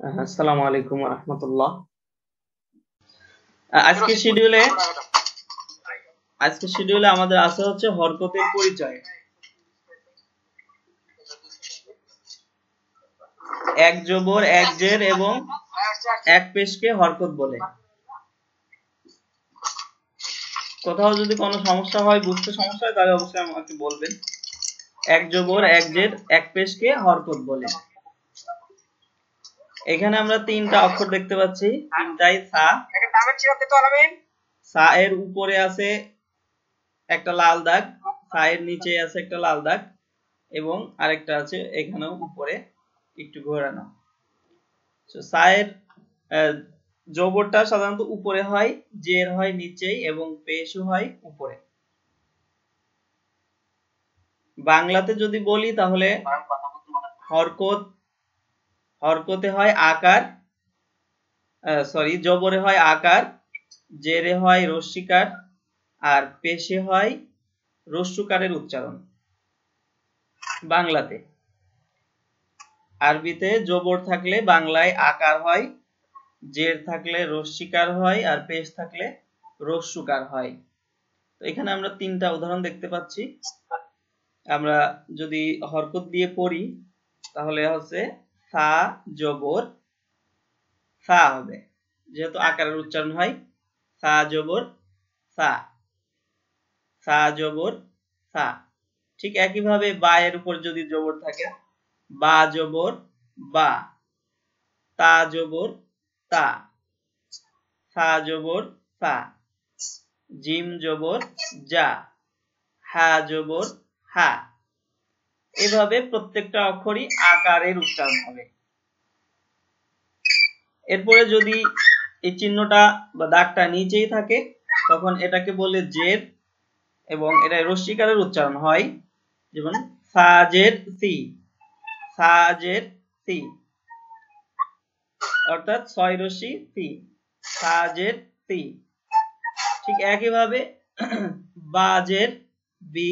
আসসালামু আলাইকুম ওয়া রাহমাতুল্লাহ। আজকে শিডিউলে আমাদের আছে হচ্ছে হরকতের পরিচয়। এক জবর, এক জের এবং এক পেশকে হরকত বলে। কোথাও যদি কোনো সমস্যা হয়, বুঝতে সমস্যা হয়, তাহলে অবশ্যই আমাকে বলবেন। এক জবর, এক জের, এক পেশকে হরকত বলে। এখানে আমরা তিনটা অক্ষর দেখতে পাচ্ছি, তিনটাই সা। সা এর উপরে আছে একটা লাল দাগ, সা এর নিচে আছে একটা লাল দাগ, এবং আরেকটা আছে এখানেও উপরে একটু ঘোরানো। সা এর জবরটা সাধারণত উপরে হয়, জের হয় নিচেই এবং পেশও হয় উপরে। বাংলাতে যদি বলি তাহলে হরকতে হয় আকার, জবরে হয় আকার, জেরে হয় রস্যিকার, আর পেশে হয় রস্যকারের উচ্চারণ বাংলাতে। আরবিতে জবর থাকলে বাংলায় আকার হয়, জের থাকলে রস্যিকার হয়, আর পেশ থাকলে রস্যকার হয়। তো এখানে আমরা তিনটা উদাহরণ দেখতে পাচ্ছি। আমরা যদি হরকত দিয়ে পড়ি তাহলে হচ্ছে সা জবর সা হবে, যেহেতু আকারের উচ্চারণ হয়। সা জবর সা, সা জবর সা। ঠিক একইভাবে বা এর উপর যদি জবর থাকে, বা জবর বা, তা জবর তা, সা জবর সা, জিম জবর যা, হা জবর হা। এভাবে প্রত্যেকটা অক্ষরই আকারের উচ্চারণ হবে। এরপরে যদি এই চিহ্নটা বা দাগটা নিচেই থাকে তখন এটাকে বলে জের, এবং এটা রস্যিকারের উচ্চারণ হয়। যেমন সাজের সি, সাজের সি, অর্থাৎ ছয় রস্যি সি, সাজের সি। ঠিক একইভাবে বাজের বি,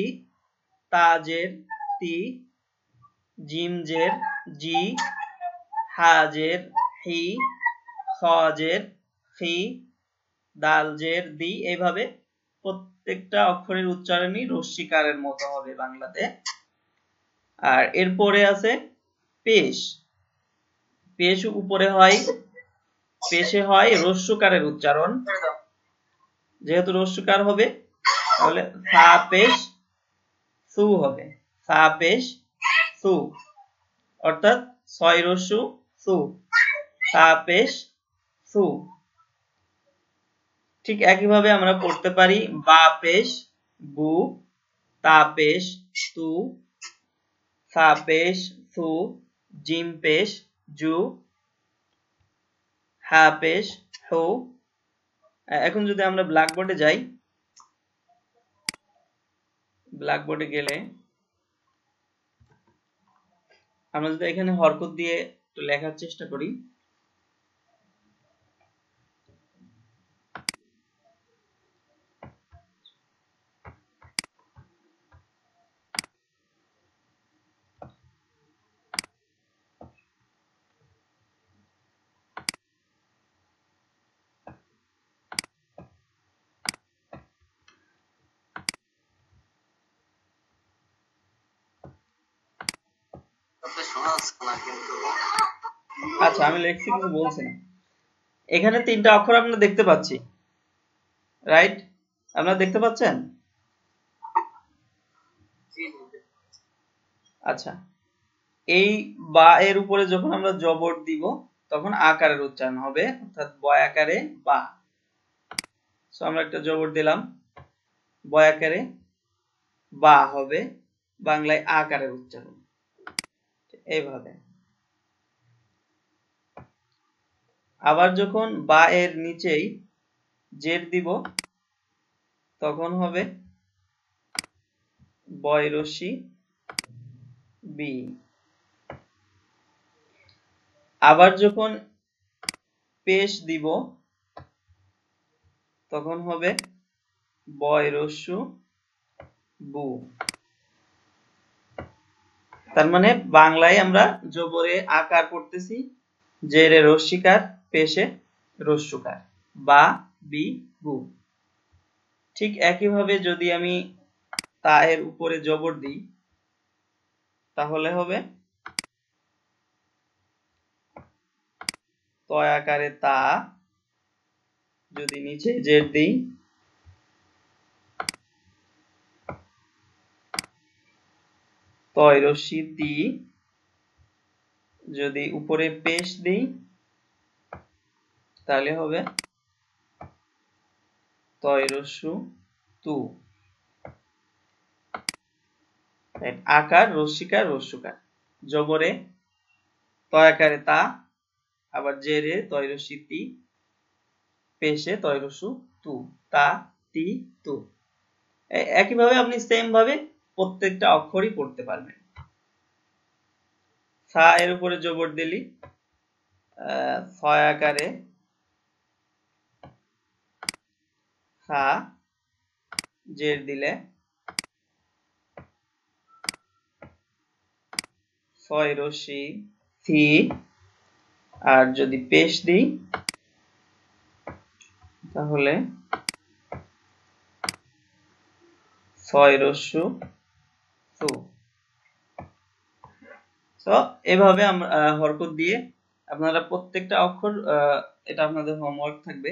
তাজের তি, জিমজের জি, হাজের হি, খজের খি, দালজের দি। এইভাবে প্রত্যেকটা অক্ষরের উচ্চারণই রস্যিকারের মতো হবে বাংলাতে। আর এরপরে আছে পেশ। পেশ উপরে হয়, পেশে হয় রস্যকারের উচ্চারণ। যেহেতু রস্যকার হবে তাহলে সা পেশ সু হবে, সা পেশ সু, অর্থাৎ ছয় রস্যু সু, সা পেশ সু। ঠিক একইভাবে আমরা পড়তে পারি বা পেশ বু, তা পেশ তু, সা পেশ সু, জিম পেশ জু, হা পেশ হু। এখন যদি আমরা ব্ল্যাকবোর্ডে যাই, ব্ল্যাকবোর্ডে গেলে আমরা যদি এখানে হরকত দিয়ে একটু লেখার চেষ্টা করি, আচ্ছা আমি লিখছি কিন্তু বলছি না। এখানে তিনটা অক্ষর আমরা দেখতে পাচ্ছি, রাইট? আপনারা দেখতে পাচ্ছেন? আচ্ছা, এই বা এর উপরে যখন আমরা জবর দিব তখন আকারের উচ্চারণ হবে, অর্থাৎ বয় আকারে বা। সো আমরা একটা জবর দিলাম, বয় আকারে বা হবে, বাংলায় আকারের উচ্চারণ এইভাবে। আবার যখন বা এর নিচেই জের দিব তখন হবে বয় রস্যি বি। আবার যখন পেশ দিব তখন হবে বয় রস্যু বু। তার মানে বাংলায় আমরা জবরে আকার পড়তেছি, জেরে রস্যিকার, পেশে রস্যুকার, বা বি বু। ঠিক একইভাবে যদি আমি তা এর উপরে জবর দিই তাহলে হবে তয় আকারে তা, যদি নিচে জের দিই তয় রস্যি তি, যদি উপরে পেশ দিই তাহলে হবে তয় রস্যু তু। আকার রস্যিকার রস্যুকার, জবরে তয় আকারে তা, আবার জেরে তয় রস্যি তি, পেশে তয় রস্যু তু, তা তি তু। একইভাবে আপনি সেম ভাবে প্রত্যেকটা অক্ষরই পড়তে পারবেন। সা এর উপরে জবর দিলি ছয় আকারে সা, জের দিলে ছয় রস্যি থি, আর যদি পেশ দিই তাহলে ছয় রস্যু সু। তো এভাবে আমরা হরকত দিয়ে আপনারা প্রত্যেকটা অক্ষর, এটা আপনাদের হোমওয়ার্ক থাকবে,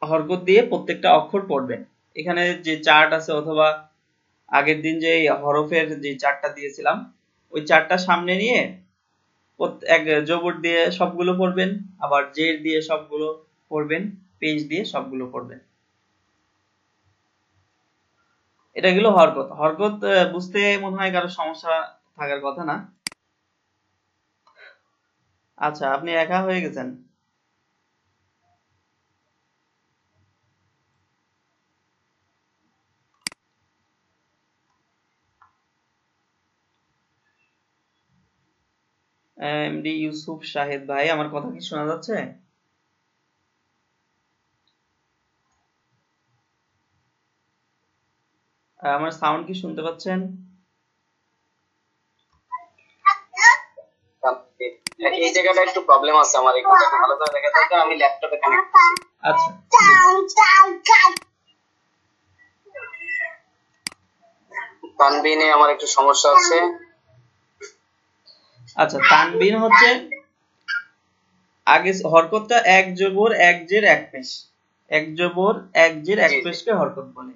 হরকত দিয়ে প্রত্যেকটা অক্ষর পড়বেন। এখানে যে চার্ট আছে অথবা আগের দিন যে হরফের যে চার্টটা দিয়েছিলাম ওই চার্টটা সামনে নিয়ে এক জবর দিয়ে সবগুলো পড়বেন, আবার জের দিয়ে সবগুলো পড়বেন, পেশ দিয়ে সবগুলো পড়বেন। এটা গেল হরকত। হরকত বুঝতে মনে হয় কারো সমস্যা থাকার কথা না। আচ্ছা, আপনি একা হয়ে গেছেন? এমডি ইউসুফ শাহিদ ভাই, আমার কথা কি শোনা যাচ্ছে? আমার সাউন্ড কি শুনতে পাচ্ছেন? এই জায়গাটা একটু প্রবলেম আছে আমার, একটু ভালো করে দেখা যাচ্ছে। আমি ল্যাপটপে কানেক্ট করছি। আচ্ছা, তানবিনে আমার একটু সমস্যা আছে। আচ্ছা, তানবিন হচ্ছে আগে হরকতটা এক জবর এক জের এক পেশ, এক জবর এক জের এক পেশকে হরকত বলে।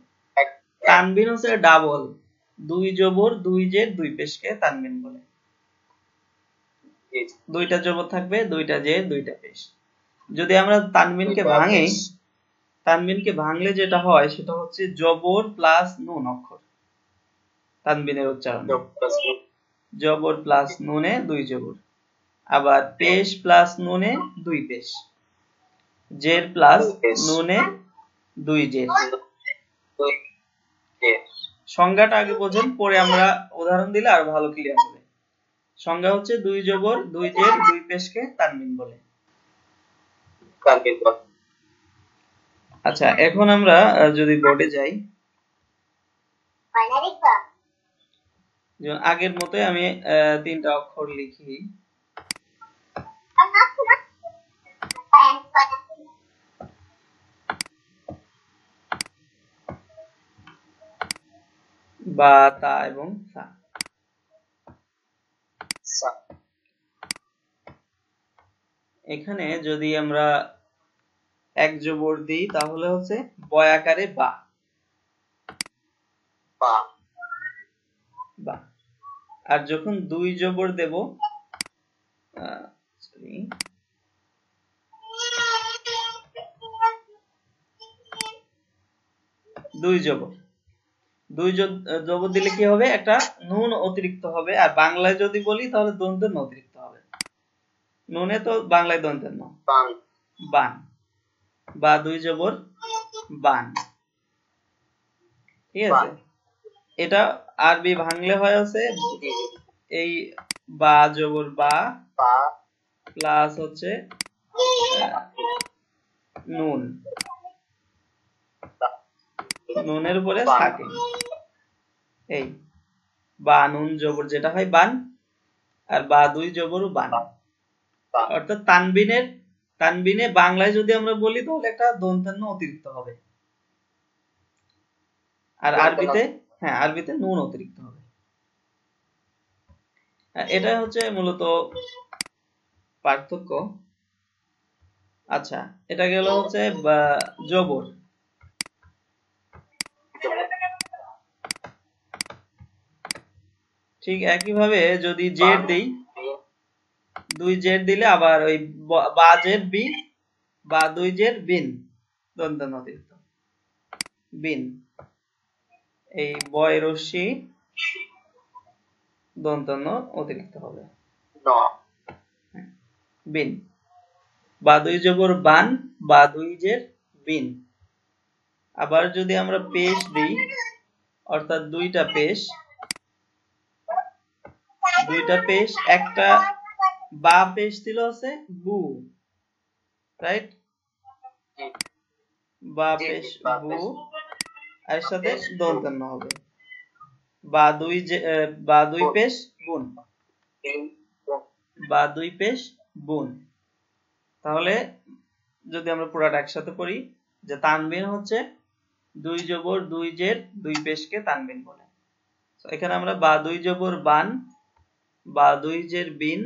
তানবিন হচ্ছে ডাবল, দুই জবর দুই জের দুই পেশকে তানবিন বলে। দুইটা জবর থাকবে, দুইটা জের দুইটা পেশ। যদি আমরা তানবিনকে ভাঙি, তানবিনকে ভাঙলে যেটা হয় সেটা হচ্ছে জবর প্লাস নুন অক্ষর তানবিনের উচ্চারণ। জবর প্লাস নুনে দুই জবর, আবার পেশ প্লাস নুনে দুই পেশ, জের প্লাস নুনে দুই জের। সংজ্ঞাটা আগে বোঝেন, পরে আমরা উদাহরণ দিলে আর ভালো ক্লিয়ার হবে। সংজ্ঞা হচ্ছে দুই জবর দুই জের দুই পেশকে তানবিন বলে। আচ্ছা, এখন আমরা যদি বোর্ডে যাই, আগের মতোই আমি তিনটা অক্ষর লিখি। বা, তা এবং সা। এখানে যদি আমরা এক জবর দিই তাহলে হচ্ছে বয় আকারে বা, বা। আর যখন দুই জবর দেব, দুই জবর, দুই জবর দিলে কি হবে, একটা নুন অতিরিক্ত হবে। আর বাংলায় যদি বলি তাহলে দন্তের অতিরিক্ত হবে। নুনে তো বাংলায় দন্তের ন, বান, বা দুই জবর বান। ঠিক আছে, এটা আরবি ভাঙলে হয় আছে এই বা জবর বা প্লাস হচ্ছে নুন, নুনের উপরে সাকিন, এই বা নুন জবর যেটা হয় বান, আর বা দুই জবরও বান। অর্থাৎ তানবিনে বাংলায় যদি আমরা বলি তাহলে একটা দন্তান্ন অতিরিক্ত হবে, আর আরবিতে নুন অতিরিক্ত হবে। এটা হচ্ছে মূলত পার্থক্য। আচ্ছা, এটা গেল হচ্ছে জবর। ঠিক একইভাবে যদি জের দেই, দুই জের দিলে আবার ওই বা জের বি বা দুই জের বিন, দন্তান্ন অতিরিক্ত বিন। এই বয় রশ্মি দন্তান্ন অতিরিক্ত হবে বিন। বা দুই জবর বান, বা দুই জের বিন। আবার যদি আমরা পেশ দিই, অর্থাৎ দুইটা পেশ, একটা বা পেশ দিল আছে বু, রাইট? বা পেশ বু, এর সাথে দন্তান্ন হবে। বা দুই পেশ বুন, বা দুই পেশ বুন। তাহলে যদি আমরা পুরাটা একসাথে পড়ি, যে তানবিন হচ্ছে দুই জবর দুই জের দুই পেশকে তানবিন বলে। এখানে আমরা বা দুই জবর বান, বা দুই জের বিন,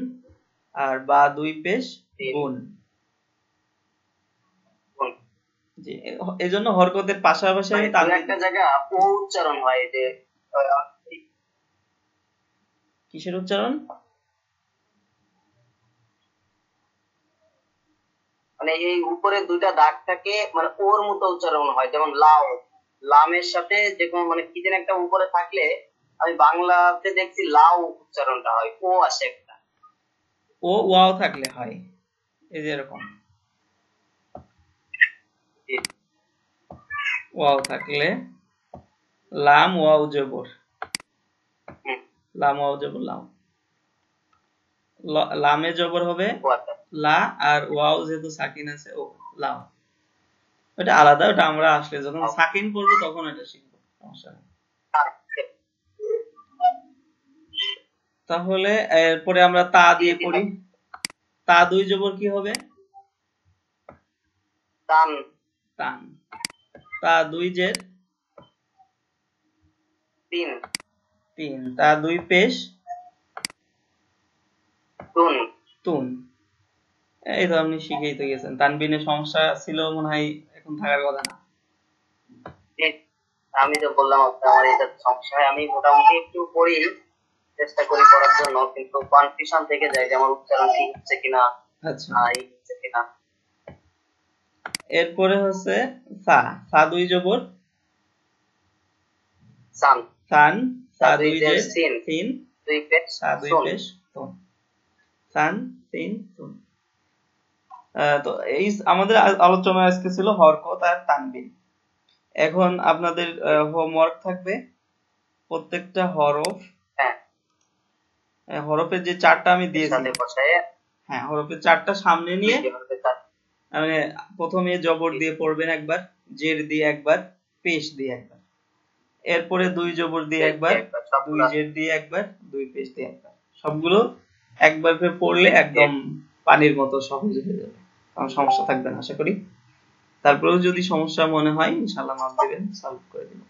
আর বা দুই পেশ বুন। জি, এজন্য হরকতের পাশাপাশি আমি একটা জায়গা ও উচ্চারণ হয়, যে কিসের উচ্চারণ? মানে এই উপরে দুইটা দাগ থাকে, মানে ওর মতো উচ্চারণ হয়, যেমন লাউ, লামের সাথে যে কোনো মানে কি যেন একটা উপরে থাকলে, আমি বাংলাতে দেখছি লাউ উচ্চারণটা হয়, ও আসে একটা। ও ওয়াও থাকলে হয়, এই যে এরকম ওয়াও থাকলে লাম ওয়াও জবর, লাম ওয়াও জবর লাম। লামে জবর হবে লা, আর ওয়াও যেহেতু সাকিন আছে ও লাম। ওটা আলাদা, ওটা আমরা আসলে যখন সাকিন পড়বো তখন এটা শিখবো, সমস্যা নেই। তাহলে এরপরে আমরা তা দিয়ে পড়ি। তা দুই জবর কি হবে? তান। তান। তা দুই জের তিন। তিন। তা দুই পেশ তুন। তুন। এই তো আপনি শিখেই তো গেছেন। তানবিনের সমস্যা ছিল মনে হয়, এখন থাকার কথা না। আমি তো বললাম আমার এটা সমস্যা হয়, আমি মোটামুটি একটু পড়ি, চেষ্টা করি পড়ার জন্য, কিন্তু কনফিউশন থেকে যায় যে আমার উচ্চারণ ঠিক হচ্ছে কিনা। আচ্ছা, হচ্ছে কিনা। এরপরে হচ্ছে সা। সা দুই জবর সান। সান। সা দুই জের সিন। সিন। দুই পেশ সা দুই পেশ তুন। সান সিন তুন। তো এই আমাদের আলোচনা আজকে ছিল হরকত আর তানবিন। এখন আপনাদের হোমওয়ার্ক থাকবে, প্রত্যেকটা হরফ, হরফের যে চারটা আমি দিয়েছি, হ্যাঁ হরফের চারটা সামনে নিয়ে, মানে প্রথমে জবর দিয়ে পড়বেন একবার, জের দিয়ে একবার, পেশ দিয়ে একবার, এরপরে দুই জবর দিয়ে একবার, দুই জের দিয়ে একবার, দুই পেশ দিয়ে একবার। সবগুলো একবার করে পড়লে একদম পানির মতো সহজ হয়ে যাবে, কোনো সমস্যা থাকবে না আশা করি। তারপরেও যদি সমস্যা মনে হয় ইনশাআল্লাহ নক দিবেন, সলভ করে দিব।